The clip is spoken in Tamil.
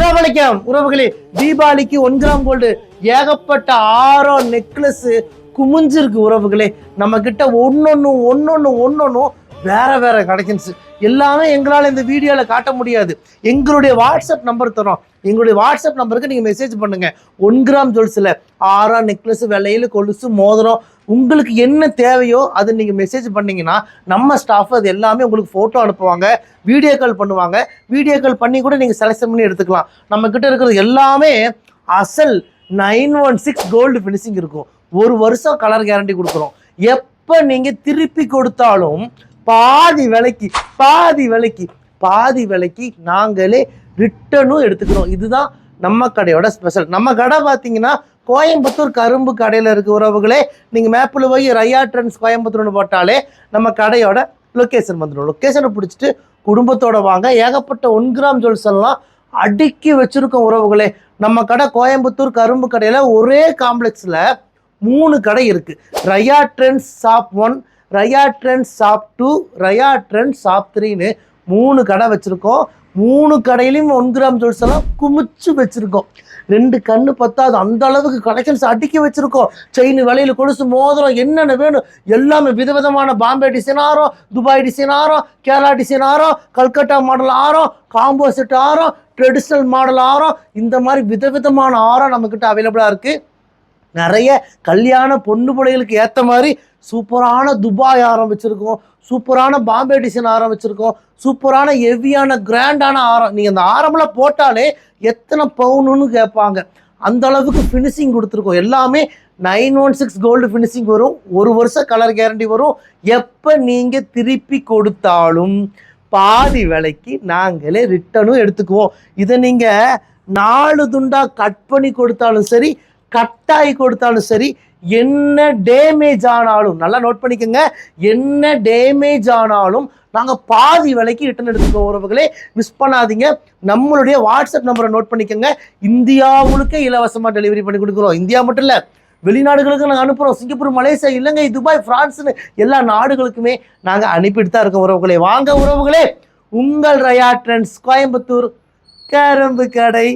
வணக்கம் உறவுகளே, தீபாவளிக்கு 1 கிராம் கோல்டு ஏகப்பட்ட ஆரம் நெக்லஸ் குமிஞ்சிருக்கு உறவுகளே. நம்ம கிட்ட ஒன்னொன்னு வேற கலெக்ஷன்ஸ் எல்லாமே எங்களால் இந்த வீடியோவில் காட்ட முடியாது. எங்களுடைய வாட்ஸ்அப் நம்பர் தரோம். எங்களுடைய வாட்ஸ்அப் நம்பருக்கு நீங்கள் மெசேஜ் பண்ணுங்க. 1 கிராம் ஜுவல்ஸில் ஆரம் நெக்லஸ், வெள்ளையில் கொலுசு, மோதிரம், உங்களுக்கு என்ன தேவையோ அது நீங்கள் மெசேஜ் பண்ணிங்கன்னா நம்ம ஸ்டாஃப் அது எல்லாமே உங்களுக்கு ஃபோட்டோ அனுப்புவாங்க, வீடியோ கால் பண்ணுவாங்க. வீடியோ கால் பண்ணி கூட நீங்கள் செலக்ஷன் பண்ணி எடுத்துக்கலாம். நம்மக்கிட்ட இருக்கிறது எல்லாமே அசல் 916 கோல்டு ஃபினிஷிங் இருக்கும். 1 வருஷம் கலர் கேரண்டி கொடுக்குறோம். எப்போ நீங்கள் திருப்பி கொடுத்தாலும் பாதி விலைக்கு நாங்களே ரிட்டனும் எடுத்துக்கிறோம். இதுதான் நம்ம கடையோட ஸ்பெஷல். நம்ம கடை பார்த்தீங்கன்னா கோயம்புத்தூர் கரும்பு கடையில் இருக்க உறவுகளே. நீங்கள் மேப்பில் போய் ரையா ட்ரெண்ட்ஸ் கோயம்புத்தூர்னு போட்டாலே நம்ம கடையோட லொக்கேஷன் வந்துடும். லொக்கேஷனை பிடிச்சிட்டு குடும்பத்தோட வாங்க. ஏகப்பட்ட 1 கிராம் ஜுவல்ஸ் எல்லாம் அடுக்கி வச்சுருக்கோம் உறவுகளே. நம்ம கடை கோயம்புத்தூர் கரும்பு கடையில் ஒரே காம்ப்ளெக்ஸில் 3 கடை இருக்குது. Raiya trends shop 1, Raiya trends shop 2, Raiya trends shop 3ன்னு 3 கடை வச்சுருக்கோம். 3 கடையிலையும் 1 கிராம் ஜுவல்ஸ் எல்லாம் குமிச்சு வச்சுருக்கோம். 2 கண்ணு பத்தாது அந்த அளவுக்கு கலெக்ஷன்ஸ் அடுக்கி வச்சுருக்கோம். செயின், வளையல், கொலுசு, மோதிரம் என்னென்ன வேணும் எல்லாமே விதவிதமான பாம்பே டிசைன் ஆரம், துபாய் டிசைன் ஆரம், கேரளா டிசைன் ஆரம், கல்கட்டா மாடல் ஆரம், காம்போ செட் ஆரம், ட்ரெடிஷ்னல் மாடல் ஆரம், இந்த மாதிரி விதவிதமான ஆரம் நம்மக்கிட்ட அவைலபிளாக இருக்குது. நிறைய கல்யாண பொண்ணு பிள்ளைகளுக்கு ஏற்ற மாதிரி சூப்பரான துபாய் ஆரம் வச்சுருக்கோம், சூப்பரான பாம்பே டிசைன் ஆரம் வச்சுருக்கோம், சூப்பரான ஹெவியான கிராண்டான ஆரம். நீங்கள் அந்த ஆரம்லாம் போட்டாலே எத்தனை பவுனுன்னு கேட்பாங்க. அந்த அளவுக்கு ஃபினிஷிங் கொடுத்துருக்கோம். எல்லாமே 916 கோல்டு ஃபினிஷிங் வரும். 1 வருஷம் கலர் கேரண்டி வரும். எப்போ நீங்கள் திருப்பி கொடுத்தாலும் பாதி விலைக்கு நாங்களே ரிட்டனும் எடுத்துக்குவோம். இதை நீங்கள் 4 துண்டாக கட் பண்ணி கொடுத்தாலும் சரி, கட்டாகி கொடுத்தாலும் சரி, என்ன டேமேஜ் ஆனாலும் நல்லா நோட் பண்ணிக்கோங்க, என்ன டேமேஜ் ஆனாலும் நாங்கள் பாதி விலைக்கு ரிட்டர்ன் எடுத்துக்கோ உறவுகளே. மிஸ் பண்ணாதீங்க. நம்மளுடைய வாட்ஸ்அப் நம்பரை நோட் பண்ணிக்கோங்க. இந்தியா முழுக்க இலவசமாக டெலிவரி பண்ணி கொடுக்குறோம். இந்தியா மட்டும் இல்லை, வெளிநாடுகளுக்கு நாங்கள் அனுப்புகிறோம். சிங்கப்பூர், மலேசியா, இலங்கை, துபாய், பிரான்ஸ்னு எல்லா நாடுகளுக்குமே நாங்கள் அனுப்பிட்டு தான் இருக்கோம் உறவுகளே. வாங்க உறவுகளே, உங்கள் ரையா ட்ரெண்ட்ஸ் கோயம்புத்தூர் கரும்பு கடை.